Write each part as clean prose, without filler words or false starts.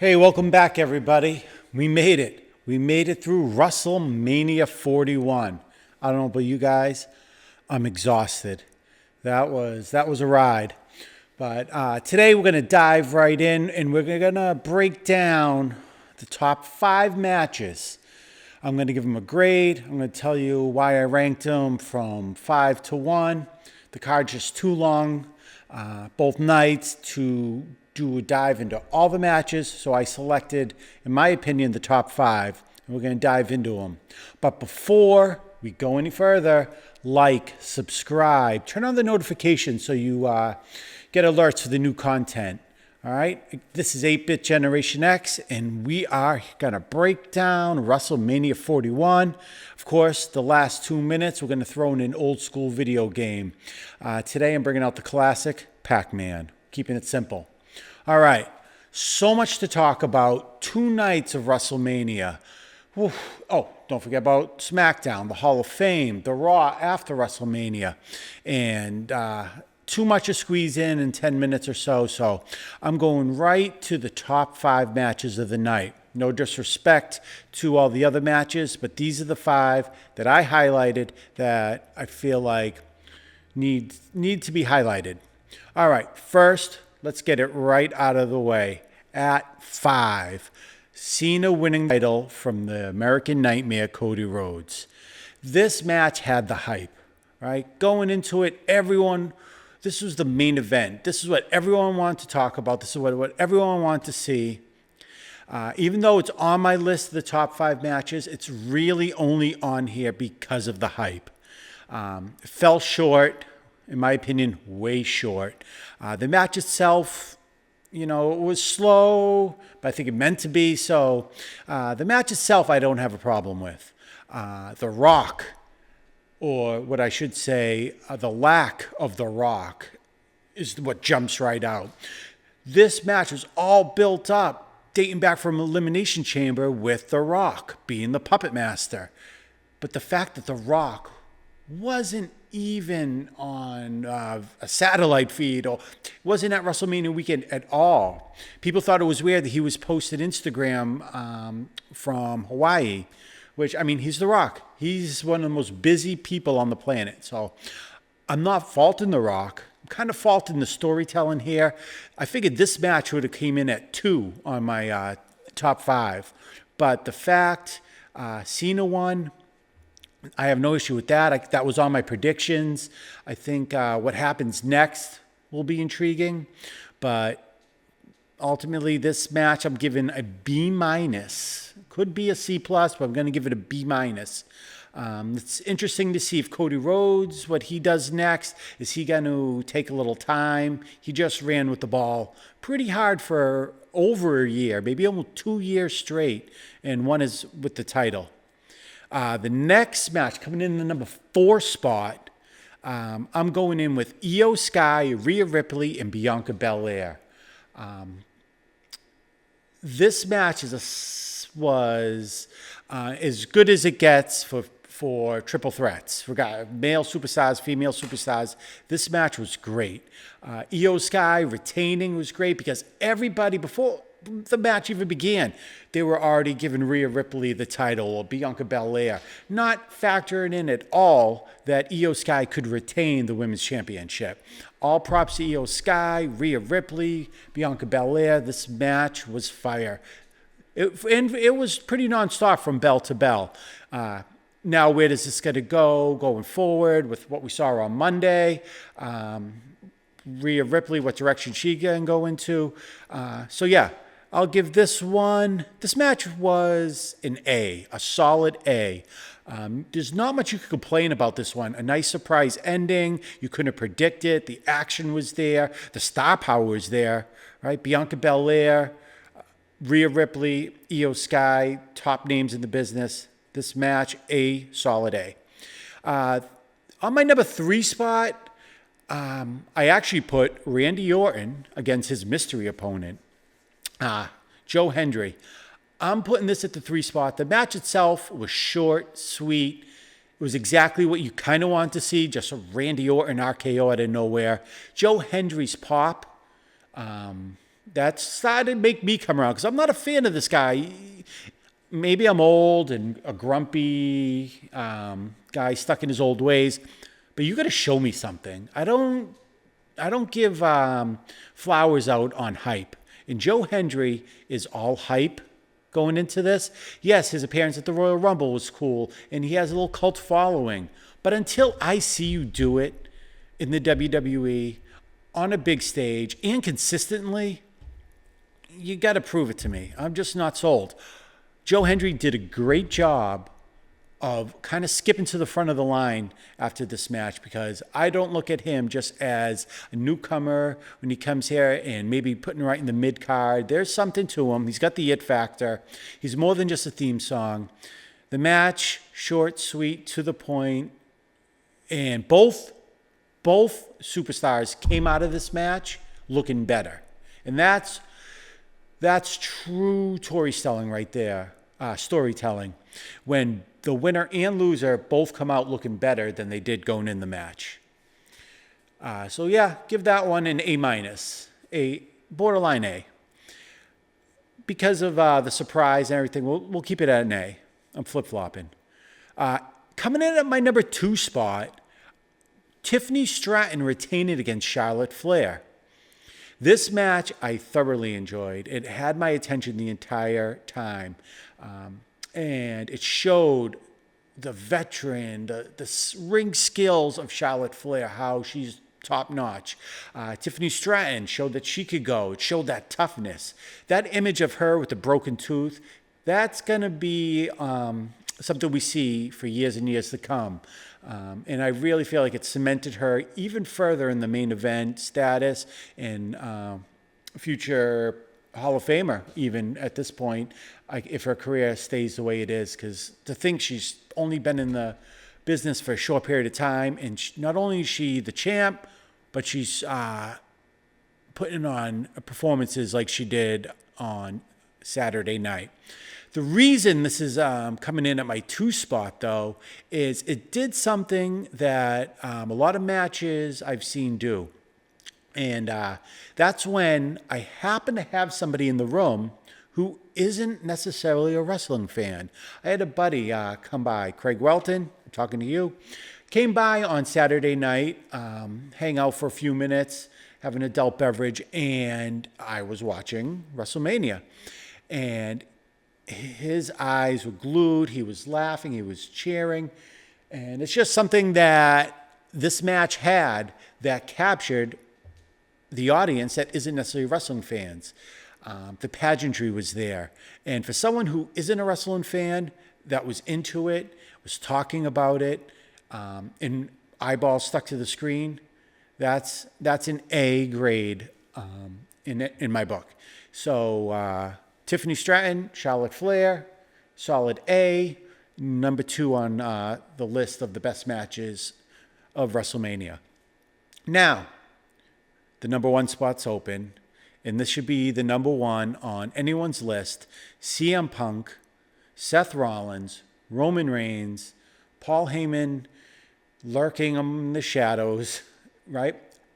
Hey, welcome back, everybody. We made it. We made it through Wrestlemania 41. I don't know about you guys. I'm exhausted. That was a ride. But today we're going to dive right in and we're going to break down the top 5 matches. I'm going to give them a grade. I'm going to tell you why I ranked them from 5 to 1. The card's just too long, both nights, to do a dive into all the matches. So I selected, in my opinion, the top 5. And we're going to dive into them. But before we go any further, like, subscribe, turn on the notifications so you get alerts for the new content. All right, this is 8-Bit Generation X, and we are going to break down WrestleMania 41. Of course, the last 2 minutes, we're going to throw in an old school video game. Today, I'm bringing out the classic Pacman, keeping it simple. All right, so much to talk about. 2 nights of WrestleMania. Oh, don't forget about SmackDown, the Hall of Fame, the Raw after WrestleMania, and too much to squeeze in 10 minutes or so. So I'm going right to the top 5 matches of the night. No disrespect to all the other matches, but these are the 5 that I highlighted that I feel like need to be highlighted. All right, first, let's get it right out of the way. At 5, Cena winning the title from the American Nightmare, Cody Rhodes. This match had the hype, right? Going into it, this was the main event. This is what everyone wanted to talk about. This is what everyone wanted to see. Even though it's on my list of the top 5 matches, it's really only on here because of the hype. It fell short, in my opinion, way short. The match itself, it was slow, but I think it meant to be. So the match itself, I don't have a problem with. The Rock, or what I should say, the lack of The Rock, is what jumps right out. This match was all built up, dating back from Elimination Chamber, with The Rock being the puppet master. But the fact that The Rock wasn't even on a satellite feed or wasn't at WrestleMania weekend at all. People thought it was weird that he was posted Instagram from Hawaii, which, he's The Rock. He's one of the most busy people on the planet. So I'm not faulting The Rock. I'm kind of faulting the storytelling here. I figured this match would have came in at 2 on my top 5. But the fact Cena won, I have no issue with that. That was on my predictions. I think what happens next will be intriguing. But ultimately, this match I'm giving a B-. Could be a C+, but I'm going to give it a B-. It's interesting to see if Cody Rhodes, what he does next. Is he going to take a little time? He just ran with the ball pretty hard for over a year, maybe almost 2 years straight, and one is with the title. The next match, coming in the number 4 spot, I'm going in with Io Sky, Rhea Ripley, and Bianca Belair. This match was as good as it gets for triple threats. We got male superstars, female superstars. This match was great. Io Sky retaining was great because everybody, before the match even began, they were already giving Rhea Ripley the title, or Bianca Belair, not factoring in at all that Io Sky could retain the women's championship. All props to Io Sky, Rhea Ripley, Bianca Belair. This match was fire. It was pretty nonstop from bell to bell. Now, where does this going to go going forward with what we saw on Monday? Rhea Ripley, what direction she can go into? So yeah, I'll give this match was an A, a solid A. There's not much you could complain about this one. A nice surprise ending. You couldn't predict it. The action was there. The star power was there, right? Bianca Belair, Rhea Ripley, Io Sky, top names in the business. This match, A, solid A. On my number 3 spot, I actually put Randy Orton against his mystery opponent, Joe Hendry. I'm putting this at the 3 spot. The match itself was short, sweet. It was exactly what you kind of want to see, just a Randy Orton RKO out of nowhere. Joe Hendry's pop That started to make me come around because I'm not a fan of this guy. Maybe I'm old and a grumpy guy stuck in his old ways, but you got to show me something. I don't give flowers out on hype. And Joe Hendry is all hype going into this. Yes, his appearance at the Royal Rumble was cool, and he has a little cult following. But until I see you do it in the WWE on a big stage and consistently, you got to prove it to me. I'm just not sold. Joe Hendry did a great job of kind of skipping to the front of the line after this match because I don't look at him just as a newcomer when he comes here and maybe putting right in the mid card. There's something to him. He's got the it factor. He's more than just a theme song. The match, short, sweet, to the point, and both superstars came out of this match looking better, and that's true storytelling right there. Storytelling when the winner and loser both come out looking better than they did going in the match. So yeah, give that one an A-, a borderline A. Because of the surprise and everything, we'll keep it at an A. I'm flip-flopping. Coming in at my number 2 spot, Tiffany Stratton retaining against Charlotte Flair. This match I thoroughly enjoyed. It had my attention the entire time. And it showed the veteran, the ring skills of Charlotte Flair, how she's top notch. Tiffany Stratton showed that she could go. It showed that toughness. That image of her with the broken tooth, that's going to be something we see for years and years to come. And I really feel like it cemented her even further in the main event status and future Hall of Famer, even at this point, if her career stays the way it is. Because to think she's only been in the business for a short period of time, and not only is she the champ, but she's putting on performances like she did on Saturday night. The reason this is coming in at my 2 spot, though, is it did something that a lot of matches I've seen do. And that's when I happen to have somebody in the room who isn't necessarily a wrestling fan. I had a buddy come by, Craig Welton, I'm talking to you, came by on Saturday night, hang out for a few minutes, have an adult beverage, and I was watching WrestleMania. And his eyes were glued, he was laughing, he was cheering, and it's just something that this match had that captured the audience that isn't necessarily wrestling fans. The pageantry was there. And for someone who isn't a wrestling fan, that was into it, was talking about it, and eyeballs stuck to the screen, that's an A grade in my book. So Tiffany Stratton, Charlotte Flair, solid A, number 2 on the list of the best matches of WrestleMania. Now, the number 1 spot's open, and this should be the number 1 on anyone's list. CM Punk, Seth Rollins, Roman Reigns, Paul Heyman lurking in the shadows, right?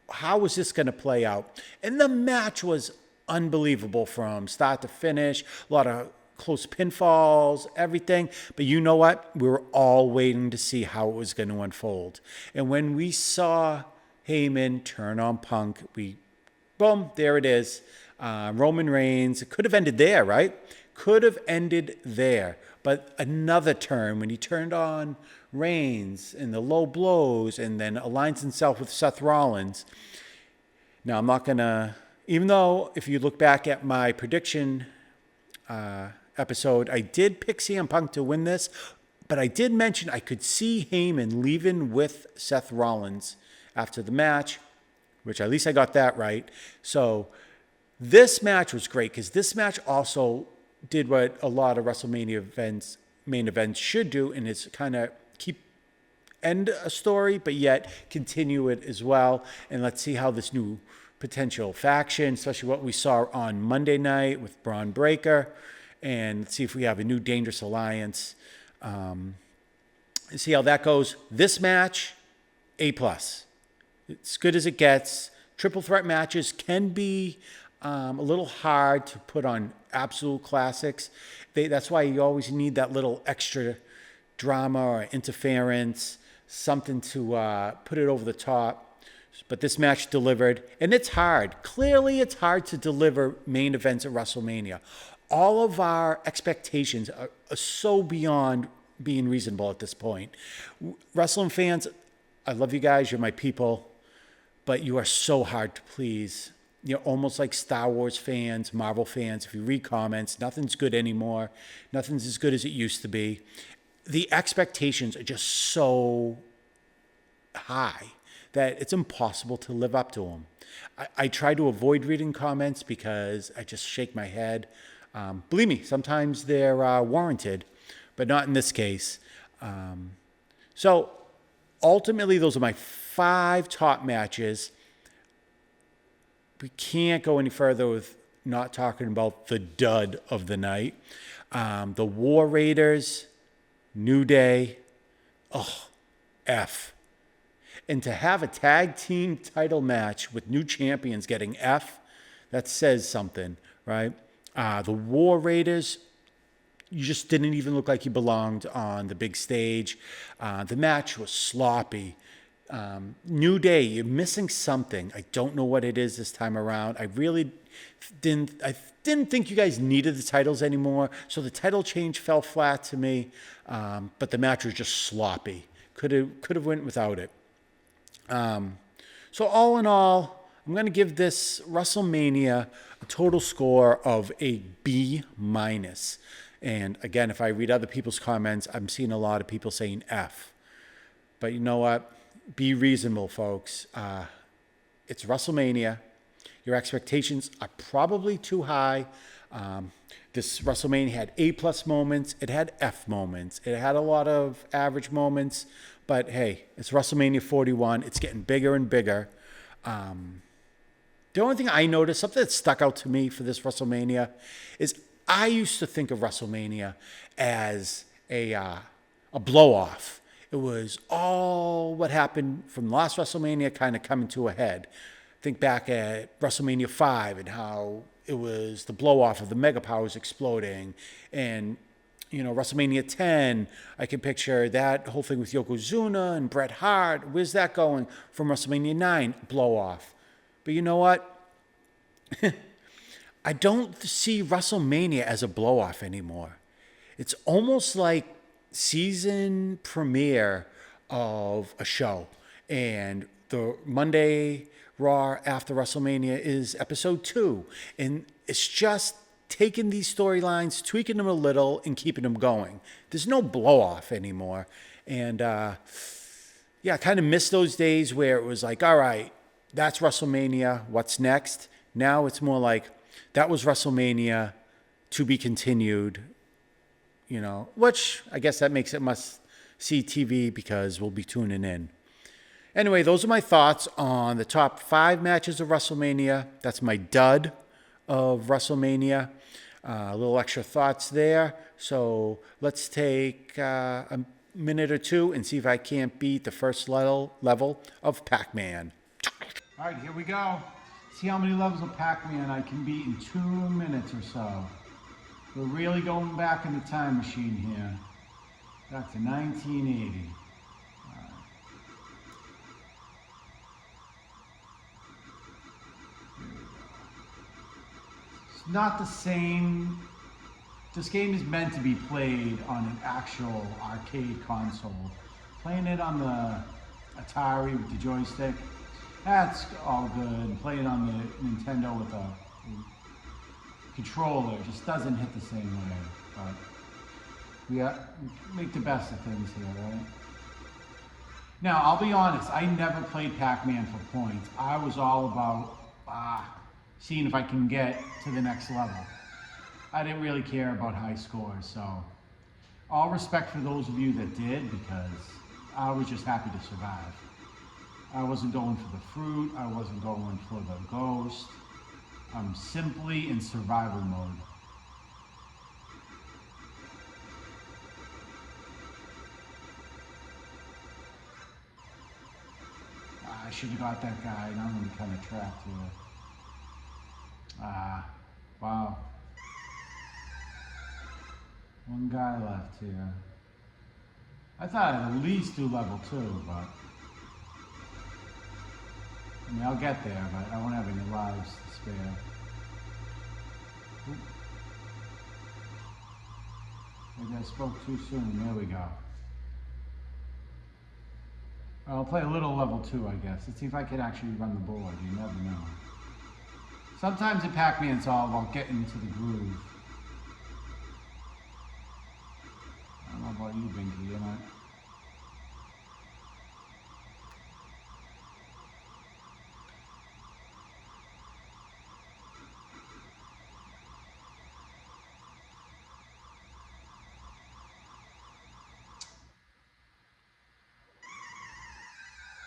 How was this going to play out? And the match was unbelievable from start to finish. A lot of close pinfalls, everything. But you know what? We were all waiting to see how it was going to unfold. And when we saw Heyman turn on Punk, boom, there it is. Roman Reigns, it could have ended there, right? Could have ended there. But another turn when he turned on Reigns and the low blows and then aligns himself with Seth Rollins. Now, I'm not going to, even though if you look back at my prediction episode, I did pick CM Punk to win this, but I did mention I could see Heyman leaving with Seth Rollins after the match, which at least I got that right. So this match was great because this match also did what a lot of WrestleMania main events should do, and it's kind of end a story, but yet continue it as well. And let's see how this new potential faction, especially what we saw on Monday night with Braun Breaker, and let's see if we have a new Dangerous Alliance. See how that goes. This match, A+. It's good as it gets. Triple threat matches can be a little hard to put on absolute classics. That's why you always need that little extra drama or interference, something to put it over the top. But this match delivered, and it's hard. Clearly, it's hard to deliver main events at WrestleMania. All of our expectations are so beyond being reasonable at this point. Wrestling fans, I love you guys. You're my people, but you are so hard to please. You're almost like Star Wars fans, Marvel fans. If you read comments, nothing's good anymore. Nothing's as good as it used to be. The expectations are just so high that it's impossible to live up to them. I try to avoid reading comments because I just shake my head. Believe me, sometimes they're warranted, but not in this case. So ultimately, those are my 5 top matches. We can't go any further with not talking about the dud of the night. The War Raiders, New Day, F. And to have a tag team title match with new champions getting F, that says something, right? The War Raiders, you just didn't even look like you belonged on the big stage. The match was sloppy. New Day, you're missing something. I don't know what it is this time around. I really didn't think you guys needed the titles anymore, so the title change fell flat to me. But the match was just sloppy. Could have went without it. So all in all, I'm going to give this WrestleMania a total score of a B-. And again, if I read other people's comments, I'm seeing a lot of people saying F. But you know what? Be reasonable, folks. It's WrestleMania. Your expectations are probably too high. This WrestleMania had A+ moments. It had F moments. It had a lot of average moments. But hey, it's WrestleMania 41. It's getting bigger and bigger. The only thing I noticed, something that stuck out to me for this WrestleMania, is I used to think of WrestleMania as a blow-off. It was all what happened from the last WrestleMania kind of coming to a head. Think back at WrestleMania 5 and how it was the blow-off of the Mega Powers exploding. And, WrestleMania 10, I can picture that whole thing with Yokozuna and Bret Hart. Where's that going? From WrestleMania 9, blow-off. But you know what? I don't see WrestleMania as a blow-off anymore. It's almost like season premiere of a show. And the Monday Raw after WrestleMania is episode 2. And it's just taking these storylines, tweaking them a little, and keeping them going. There's no blow-off anymore. And, I kind of miss those days where it was like, all right, that's WrestleMania. What's next? Now it's more like, that was WrestleMania, to be continued, which I guess that makes it must-see TV because we'll be tuning in. Anyway, those are my thoughts on the top 5 matches of WrestleMania. That's my dud of WrestleMania. A little extra thoughts there. So let's take a minute or two and see if I can't beat the first level of Pacman. All right, here we go. See how many levels of Pacman I can beat in 2 minutes or so. We're really going back in the time machine here. Back to 1980. It's not the same. This game is meant to be played on an actual arcade console. Playing it on the Atari with the joystick, that's all good. Playing on the Nintendo with a controller just doesn't hit the same way. But we make the best of things here, right? Now, I'll be honest, I never played Pac-Man for points. I was all about seeing if I can get to the next level. I didn't really care about high scores, so all respect for those of you that did, because I was just happy to survive. I wasn't going for the fruit, I wasn't going for the ghost. I'm simply in survival mode. I should have got that guy, and I'm going to kind of trapped here. Ah, wow. One guy left here. I thought I'd at least do level 2, but I mean, I'll get there, but I won't have any lives to spare. Oop. Maybe I spoke too soon. There we go. I'll play a little level 2, I guess. Let's see if I can actually run the board. You never know. Sometimes in Pacman it's all about getting into the groove. I don't know about you, Binky, you know.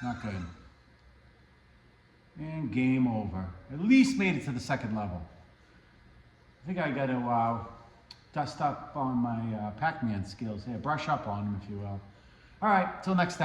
Not good. And game over. At least made it to the second level. I think I got to dust up on my Pac-Man skills here. Brush up on them, if you will. All right, till next time.